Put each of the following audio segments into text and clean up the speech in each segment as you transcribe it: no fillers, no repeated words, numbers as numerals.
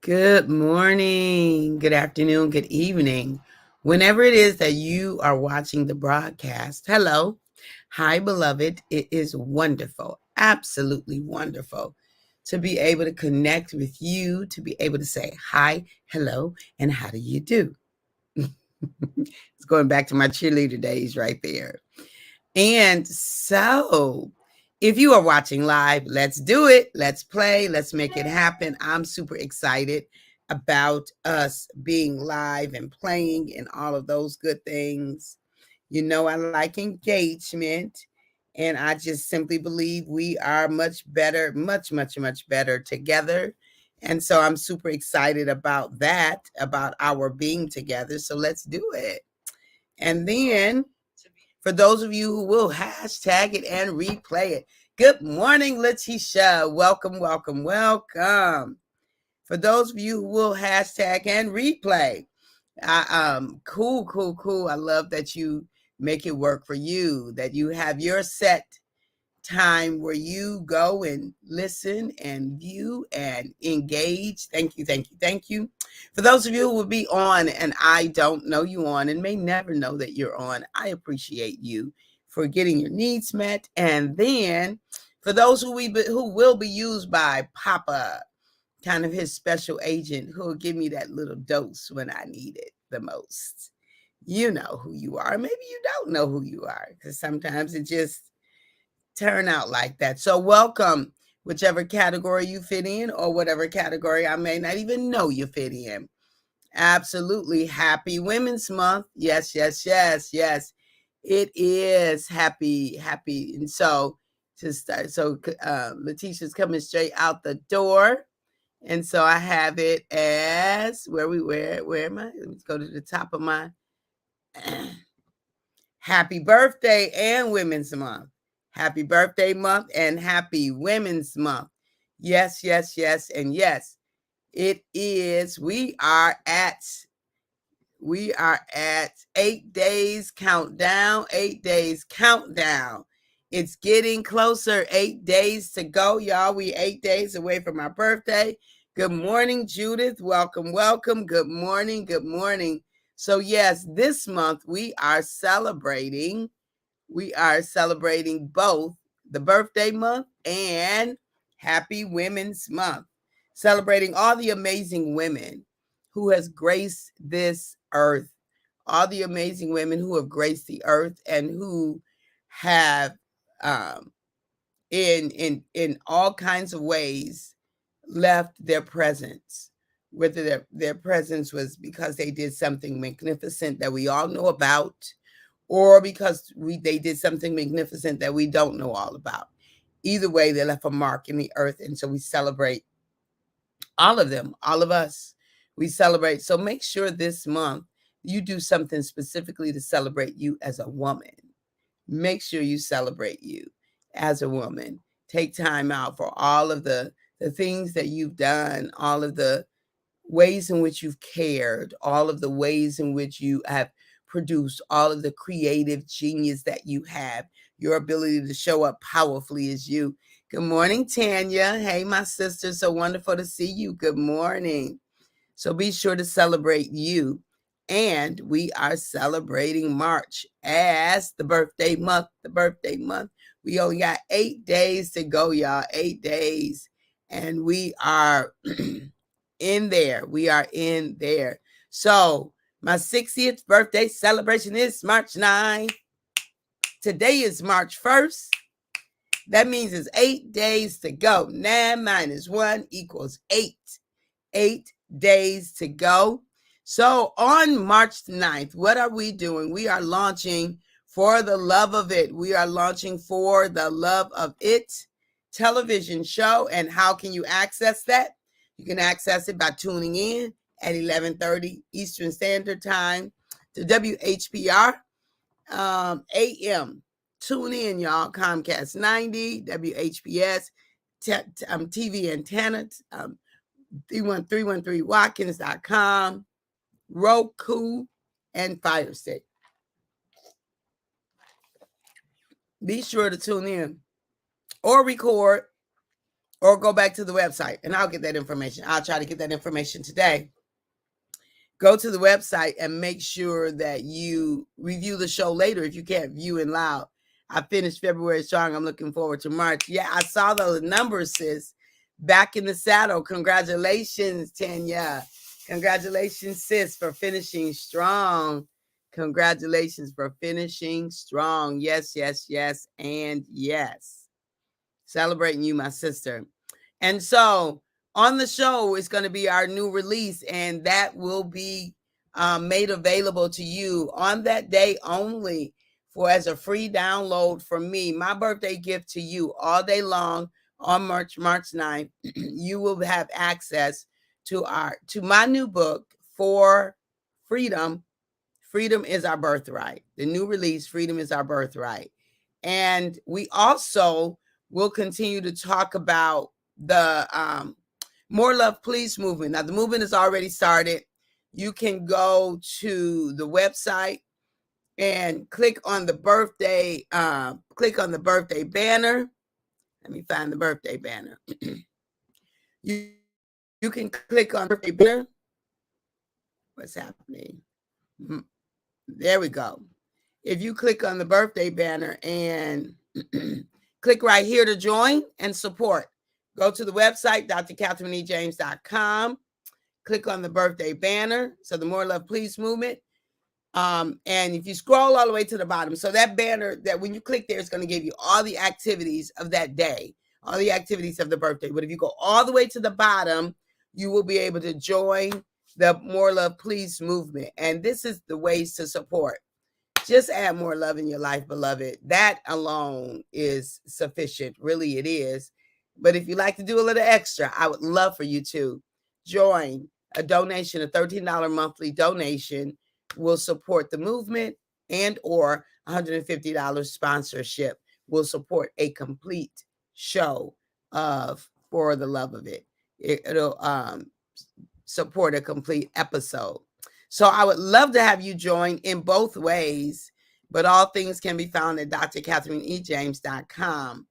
Good morning, good afternoon, good evening. Whenever it is that you are watching the broadcast, hello. Hi, beloved. It is wonderful, absolutely wonderful to be able to connect with you, to be able to say hi, hello, and how do you do? It's going back to my cheerleader days right there. And so, if you are watching live, let's do it. Let's play. Let's make it happen. I'm super excited about us being live and playing and all of those good things. You know, I like engagement. And I just simply believe we are much better, much better together. And so I'm super excited about that, about our being together. So let's do it. And then for those of you who will hashtag it and replay it. Good morning, Letitia. Welcome, welcome, welcome. For those of you who will hashtag and replay, cool. I love that you make it work for you, that you have your set time where you go and listen and view and engage. Thank you. For those of you who will be on and I don't know you on and may never know that you're on, I appreciate you for getting your needs met. And then for those who will be used by Papa, kind of his special agent who will give me that little dose when I need it the most. You know who you are. Maybe you don't know who you are because sometimes it just turn out like that. So welcome, whichever category you fit in or whatever category I may not even know you fit in. Absolutely. Happy Women's Month. Yes. It is happy. And so to start, Letitia's coming straight out the door. And so I have it as where am I? Let me go to the top of my happy birthday and Women's Month. Happy birthday month and happy Women's Month. Yes. And yes, it is. We are at 8 days countdown. 8 days countdown. It's getting closer. 8 days to go, y'all. We 8 days away from our birthday. Good morning, Judith. Welcome. Good morning. So yes, this month we are celebrating both the birthday month and Happy Women's Month, celebrating all the amazing women who has graced this earth, all the amazing women who have graced the earth and who have in all kinds of ways left their presence, whether their presence was because they did something magnificent that we all know about, or because they did something magnificent that we don't know all about. Either way, they left a mark in the earth, and so we celebrate all of them, all of us. We celebrate. So make sure this month you do something specifically to celebrate you as a woman. Make sure you celebrate you as a woman. Take time out for all of the things that you've done, all of the ways in which you've cared, all of the ways in which you have produced, all of the creative genius that you have, your ability to show up powerfully as you. Good morning, Tanya. Hey, my sister. So wonderful to see you. Good morning. So be sure to celebrate you. And we are celebrating March as the birthday month. We only got 8 days to go, y'all. 8 days. And we are in there. So my 60th birthday celebration is March 9. Today is March 1st. That means it's 8 days to go. 9 minus 1 equals 8. 8 days to go. So on March 9th, what are we doing? We are launching For the Love of It. We are launching For the Love of It television show. And how can you access that? You can access it by tuning in at 11:30 Eastern Standard Time to WHPR AM. Tune in, y'all. Comcast 90, WHPS, TV antenna, 313watkins.com, Roku, and Fire Stick. Be sure to tune in or record or go back to the website and I'll get that information. I'll try to get that information today. Go to the website and make sure that you review the show later if you can't view it loud. I finished February strong. I'm looking forward to March. Yeah, I saw those numbers, sis. Back in the saddle. Congratulations, Tanya. Congratulations, sis, for finishing strong. Congratulations for finishing strong. Yes, yes, yes, and yes. Celebrating you, my sister. And so on the show is going to be our new release, and that will be made available to you on that day only for as a free download from me. My birthday gift to you all day long on March 9th. You will have access to my new book, For Freedom. Freedom is our birthright. The new release, Freedom is our birthright. And we also will continue to talk about the More Love Please movement. Now, the movement has already started. You can go to the website and click on the birthday banner. Let me find the birthday banner. You can click on the birthday banner. What's happening? There we go. If you click on the birthday banner and click right here to join and support, go to the website, drcatherineejames.com. Click on the birthday banner. So the More Love Please movement. And if you scroll all the way to the bottom, so that banner, that when you click there, it's going to give you all the activities of that day, all the activities of the birthday. But if you go all the way to the bottom, you will be able to join the More Love Please movement. And this is the ways to support. Just add more love in your life, beloved. That alone is sufficient. Really, it is. But if you like to do a little extra, I would love for you to join. A donation, a $13 monthly donation will support the movement, and or $150 sponsorship will support a complete show of For the Love of It. It'll support a complete episode. So I would love to have you join in both ways, but all things can be found at drcatherineejames.com.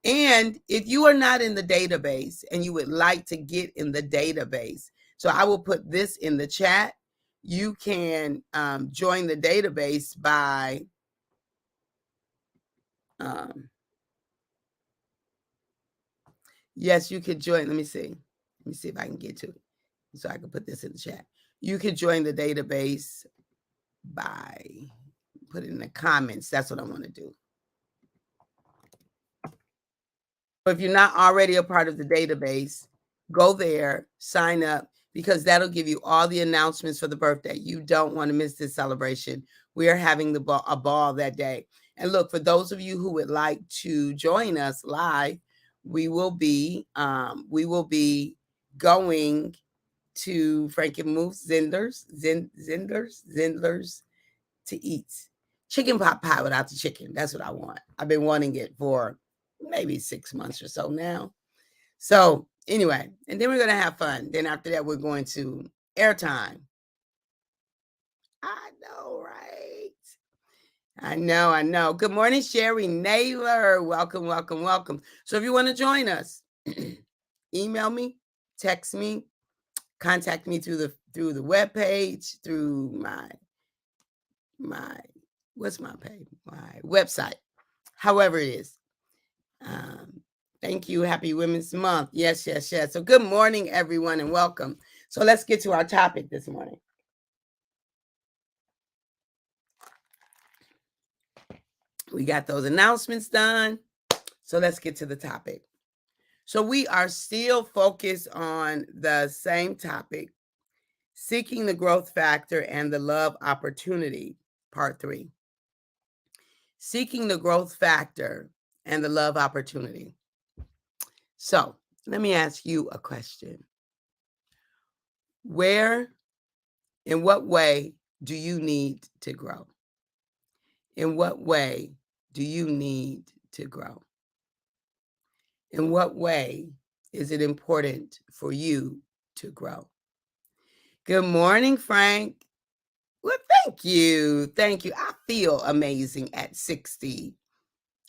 And if you are not in the database and you would like to get in the database, so I will put this in the chat. You can join the database by yes, you could join. Let me see if I can get to it so I can put this in the chat. You could join the database by put it in the comments. That's what I want to do. If you're not already a part of the database, go there, sign up, because that'll give you all the announcements for the birthday. You don't want to miss this celebration. We are having a ball that day. And look, for those of you who would like to join us live, we will be going to Frankenmuth Zindler's to eat chicken pot pie without the chicken. That's what I want. I've been wanting it for maybe 6 months or so now. So anyway, and then we're going to have fun. Then after that, we're going to airtime. I know, right? I know. Good morning, Sherry Naylor. Welcome, welcome, welcome. So if you want to join us, email me, text me, contact me through the webpage, through my what's my page? My website. However it is. Thank you. Happy Women's Month. Yes. So good morning, everyone, and welcome. So let's get to our topic this morning. We got those announcements done. So let's get to the topic. So we are still focused on the same topic, seeking the growth factor and the love opportunity, part 3. Seeking the growth factor and the love opportunity. So let me ask you a question. In what way do you need to grow? In what way do you need to grow? In what way is it important for you to grow? Good morning, Frank. Well, thank you. I feel amazing at 60.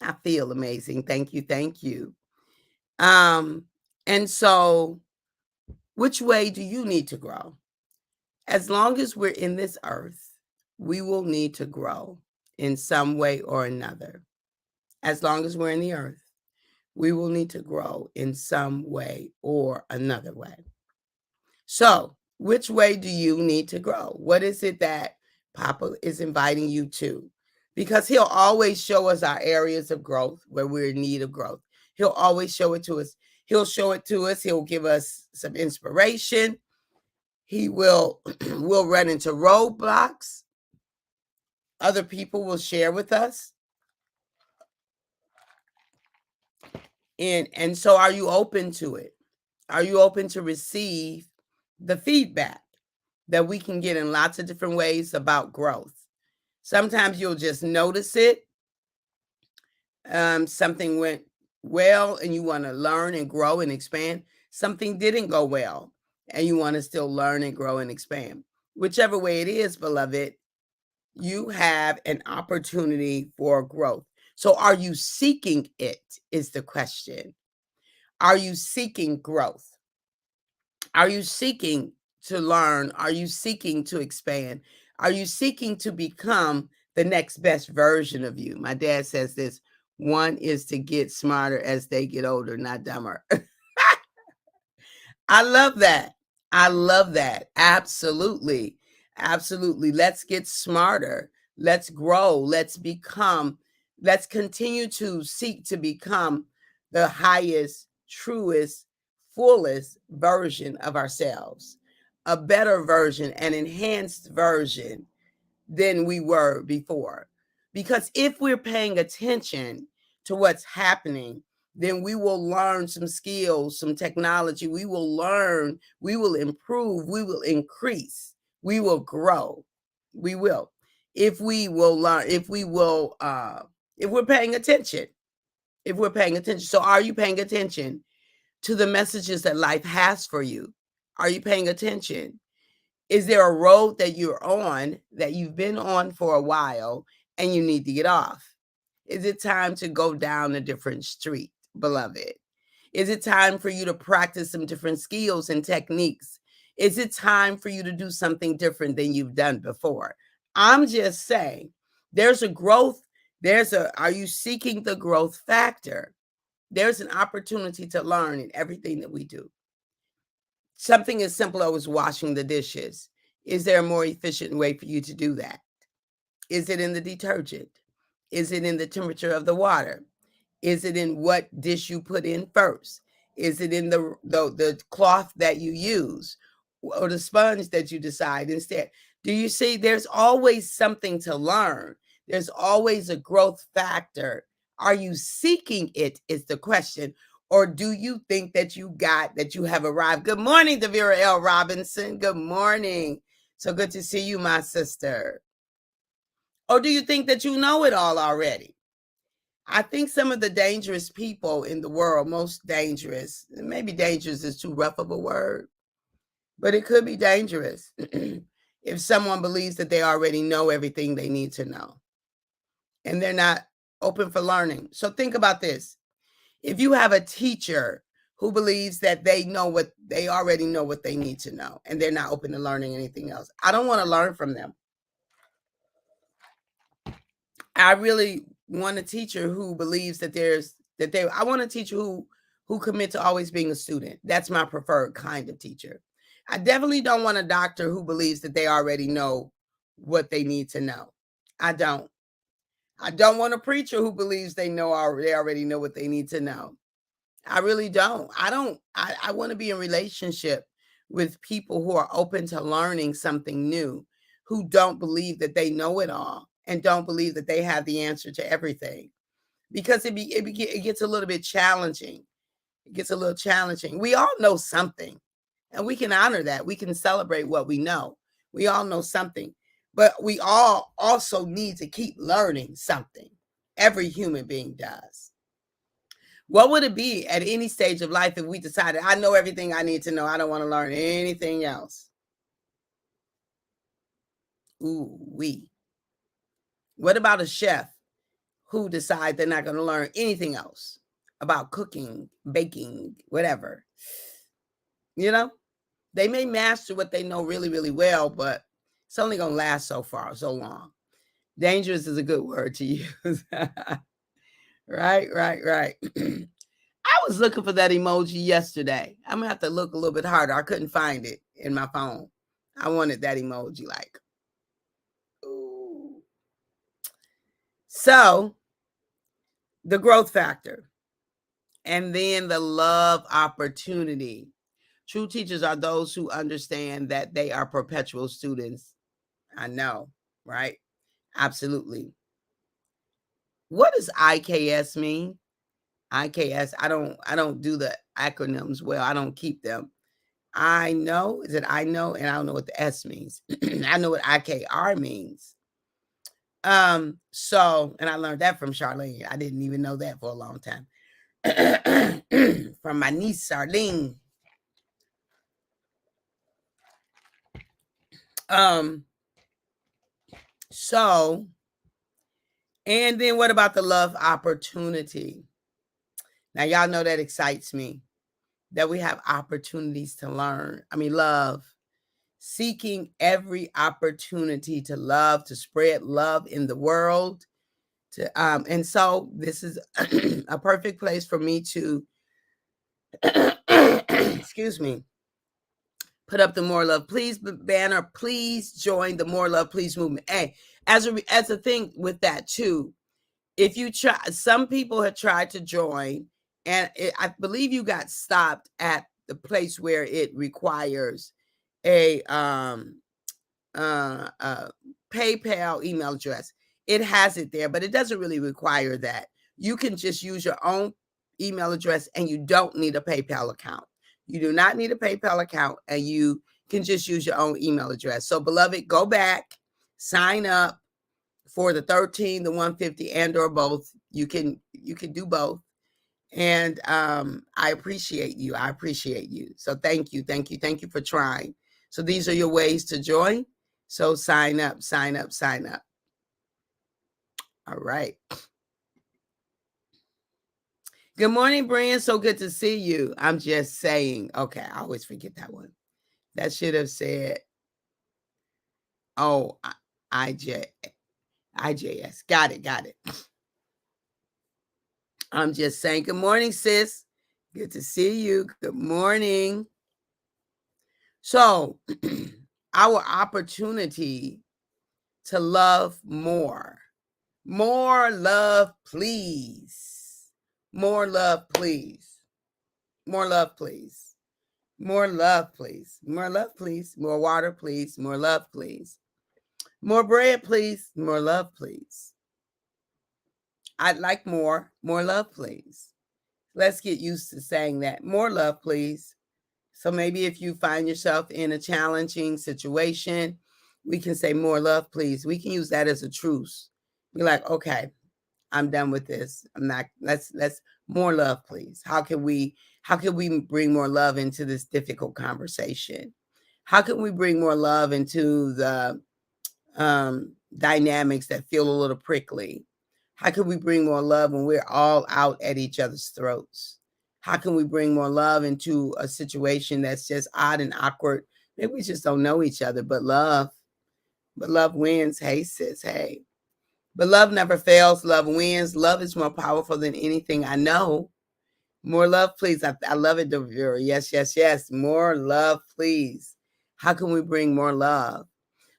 I feel amazing. Thank you. And so, which way do you need to grow? As long as we're in this earth, we will need to grow in some way or another. As long as we're in the earth, we will need to grow in some way or another way. So, which way do you need to grow? What is it that Papa is inviting you to? Because he'll always show us our areas of growth where we're in need of growth. He'll always show it to us. He'll show it to us. He'll give us some inspiration. He will will run into roadblocks. Other people will share with us. And so are you open to it? Are you open to receive the feedback that we can get in lots of different ways about growth? Sometimes you'll just notice it. Something went well and you want to learn and grow and expand. Something didn't go well and you want to still learn and grow and expand. Whichever way it is, beloved, you have an opportunity for growth. So are you seeking it is the question. Are you seeking growth? Are you seeking to learn? Are you seeking to expand? Are you seeking to become the next best version of you? My dad says this, one is to get smarter as they get older, not dumber. I love that. I love that. Absolutely. Absolutely. Let's get smarter. Let's grow. Let's continue to seek to become the highest, truest, fullest version of ourselves, a better version, an enhanced version than we were before. Because if we're paying attention to what's happening, then we will learn some skills, some technology. We will learn, we will improve, we will increase, we will grow. We will. If we will learn, if we're paying attention, if we're paying attention. So are you paying attention to the messages that life has for you? Are you paying attention? Is there a road that you're on that you've been on for a while and you need to get off? Is it time to go down a different street, beloved? Is it time for you to practice some different skills and techniques? Is it time for you to do something different than you've done before? I'm just saying, there's a growth. Are you seeking the growth factor? There's an opportunity to learn in everything that we do. Something as simple as washing the dishes. Is there a more efficient way for you to do that? Is it in the detergent? Is it in the temperature of the water? Is it in what dish you put in first? Is it in the cloth that you use or the sponge that you decide instead? Do you see? There's always something to learn. There's always a growth factor. Are you seeking it is the question. Or do you think that you have arrived? Good morning, Devera L. Robinson. Good morning. So good to see you, my sister. Or do you think that you know it all already? I think some of the dangerous people in the world, most dangerous, maybe dangerous is too rough of a word, but it could be dangerous if someone believes that they already know everything they need to know and they're not open for learning. So think about this. If you have a teacher who believes that they already know what they need to know and they're not open to learning anything else, I don't want to learn from them. I really want a teacher who believes that I want a teacher who commit to always being a student. That's my preferred kind of teacher. I definitely don't want a doctor who believes that they already know what they need to know. I don't want a preacher who believes they already know what they need to know. I really don't. I want to be in relationship with people who are open to learning something new, who don't believe that they know it all and don't believe that they have the answer to everything. Because it gets a little bit challenging. It gets a little challenging. We all know something, and we can honor that. We can celebrate what we know. We all know something, but we all also need to keep learning something. Every human being does. What would it be at any stage of life if we decided, I know everything I need to know, I don't want to learn anything else? Ooh, we. What about a chef who decides they're not going to learn anything else? about cooking, baking, whatever. You know, they may master what they know really, really well, but it's only going to last so far, so long. Dangerous is a good word to use. Right. I was looking for that emoji yesterday. I'm going to have to look a little bit harder. I couldn't find it in my phone. I wanted that emoji like, ooh. So, the growth factor, and then the love opportunity. True teachers are those who understand that they are perpetual students. I know, right? Absolutely. What does IKS mean? IKS, I don't do the acronyms well. I don't keep them. I know, is it I know? And I don't know what the S means. I know what IKR means. So, and I learned that from Charlene. I didn't even know that for a long time. From my niece, Charlene. So, and then what about the love opportunity? Now, y'all know that excites me, that we have opportunities to learn. Love. Seeking every opportunity to love, to spread love in the world. And so this is a perfect place for me to, excuse me, put up the More Love Please banner. Please join the More Love Please movement. Hey, as a thing with that too, if you try, some people have tried to join, and I believe you got stopped at the place where it requires a PayPal email address. It has it there, but it doesn't really require that. You can just use your own email address, and you don't need a PayPal account. You do not need a PayPal account, and you can just use your own email address. So, beloved, go back, sign up for the 13, the 150, and or both. You can do both. And I appreciate you. I appreciate you. So thank you for trying. So these are your ways to join. So sign up. All right. Good morning, Brian. So good to see you. I'm just saying. Okay, I always forget that one. That should have said, oh, IJS. Got it. I'm just saying, good morning, sis. Good to see you. Good morning. So, our opportunity to love more. More love, please. More love, please. More love, please. More love, please. More love, please. More water, please. More love, please. More bread, please. More love, please. I'd like more. More love, please. Let's get used to saying that. More love, please. So maybe if you find yourself in a challenging situation, we can say more love, please. We can use that as a truce. Be like, okay, I'm done with this. I'm not, let's more love, please. How can we bring more love into this difficult conversation? How can we bring more love into the dynamics that feel a little prickly? How can we bring more love when we're all out at each other's throats? How can we bring more love into a situation that's just odd and awkward? Maybe we just don't know each other, but love wins. Hey, sis, hey. But love never fails. Love wins. Love is more powerful than anything I know. More love, please. I love it, Devura. Yes. More love, please. How can we bring more love?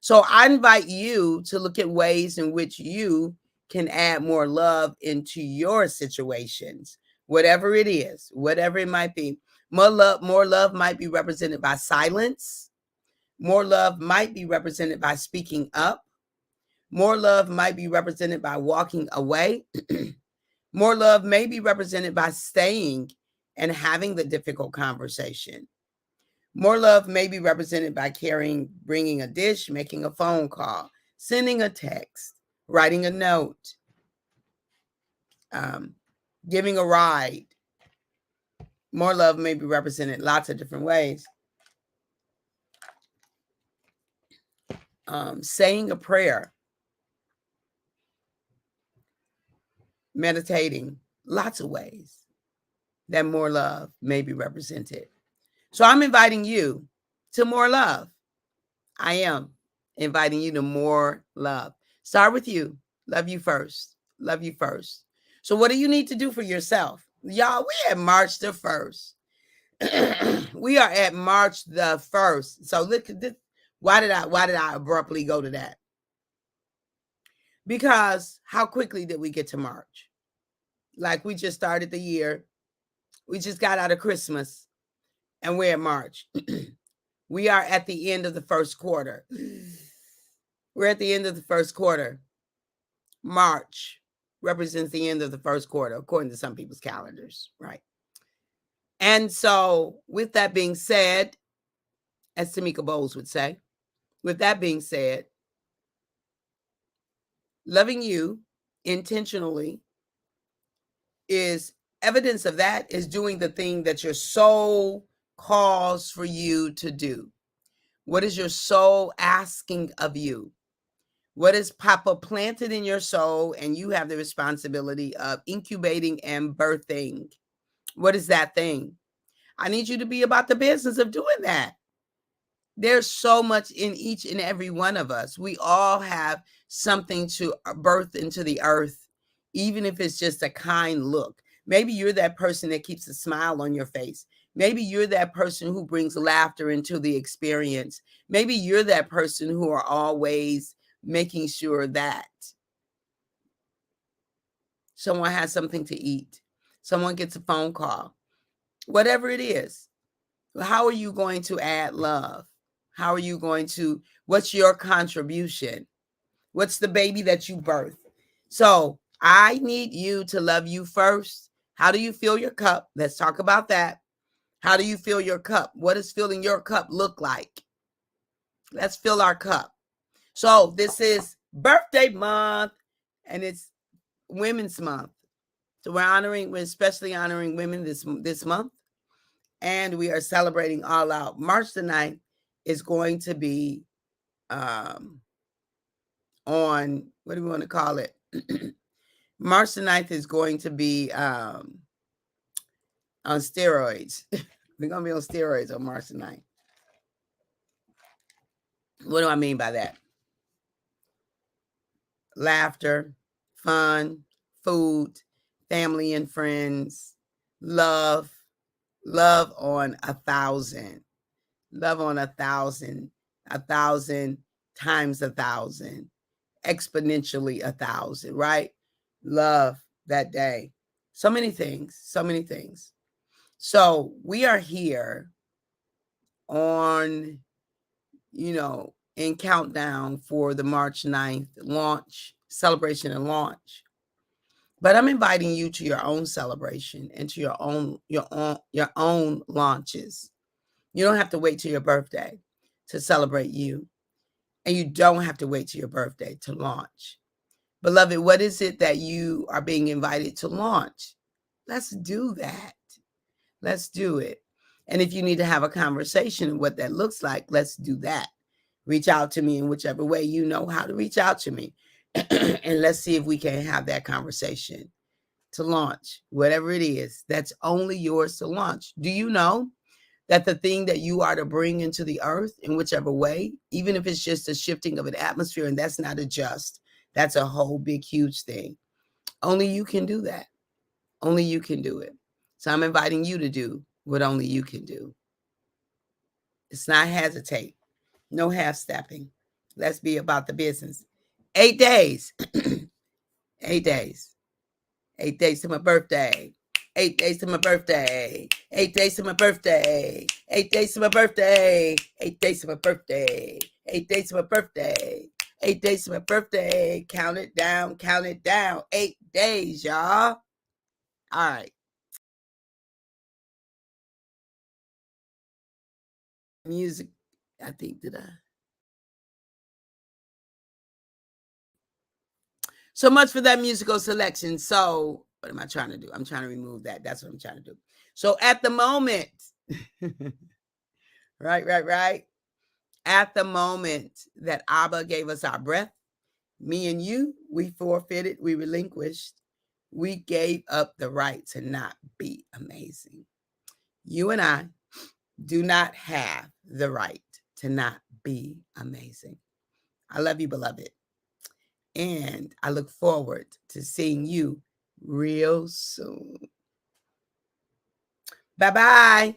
So I invite you to look at ways in which you can add more love into your situations, whatever it is, whatever it might be. More love might be represented by silence. More love might be represented by speaking up. More love might be represented by walking away. More love may be represented by staying and having the difficult conversation. More love may be represented by bringing a dish, making a phone call, sending a text, writing a note, giving a ride. More love may be represented lots of different ways. Saying a prayer, meditating, lots of ways. that more love may be represented. So I'm inviting you to more love. I am inviting you to more love. Start with you. Love you first. Love you first. So what do you need to do for yourself? Y'all, we at March the 1st. We are at March the 1st. So look at this. Why did I abruptly go to that? Because how quickly did we get to March? Like we just started the year. We just got out of Christmas and we're at March. We are at the end of the first quarter. We're at the end of the first quarter. March represents the end of the first quarter, according to some people's calendars, right? And so, with that being said, as Tamika Bowles would say, with that being said, loving you intentionally is evidence of that, is doing the thing that your soul calls for you to do. What is your soul asking of you? What is Papa planted in your soul, and you have the responsibility of incubating and birthing? What is that thing? I need you to be about the business of doing that. There's so much in each and every one of us. We all have something to birth into the earth, even if it's just a kind look. Maybe you're that person that keeps a smile on your face. Maybe you're that person who brings laughter into the experience. Maybe you're that person who are always making sure that someone has something to eat, someone gets a phone call, whatever it is. How are you going to add love? How are you going to, what's your contribution? What's the baby that you birth? So I need you to love you first. How do you fill your cup? Let's talk about that. How do you fill your cup? What does filling your cup look like? Let's fill our cup. So this is birthday month and it's Women's Month. So we're especially honoring women this month. And we are celebrating all out. March the 9th is going to be on, what do we want to call it? March the 9th is going to be on steroids. We're going to be on steroids on March the 9th. What do I mean by that? Laughter, fun, food, family and friends, love on 1,000. Love on 1,000, 1,000 times 1,000, exponentially 1,000, right? Love that day. So many things, so many things. So we are here on, in countdown for the March 9th launch, celebration and launch. But I'm inviting you to your own celebration and to your own launches. You don't have to wait till your birthday to celebrate you. And you don't have to wait till your birthday to launch. Beloved, what is it that you are being invited to launch? Let's do that. Let's do it. And if you need to have a conversation of what that looks like, let's do that. Reach out to me in whichever way you know how to reach out to me. And let's see if we can have that conversation to launch whatever it is that's only yours to launch. Do you know that the thing that you are to bring into the earth in whichever way, even if it's just a shifting of an atmosphere, and that's not a just, that's a whole big, huge thing. Only you can do that. Only you can do it. So I'm inviting you to do what only you can do. It's not hesitate. No half stepping. Let's be about the business. 8 days. 8 days. 8 days to my birthday. 8 days to my birthday. 8 days to my birthday. 8 days to my birthday. 8 days to my birthday. 8 days to my birthday. 8 days to my birthday. Count it down. Count it down. 8 days, y'all. All right. Music, I think, did I? So much for that musical selection. So what am I trying to do? I'm trying to remove that. That's what I'm trying to do. So at the moment, right. At the moment that Abba gave us our breath, me and you, we forfeited, we relinquished We gave up the right to not be amazing. You and I do not have the right to not be amazing. I love you, beloved. And I look forward to seeing you real soon. Bye-bye.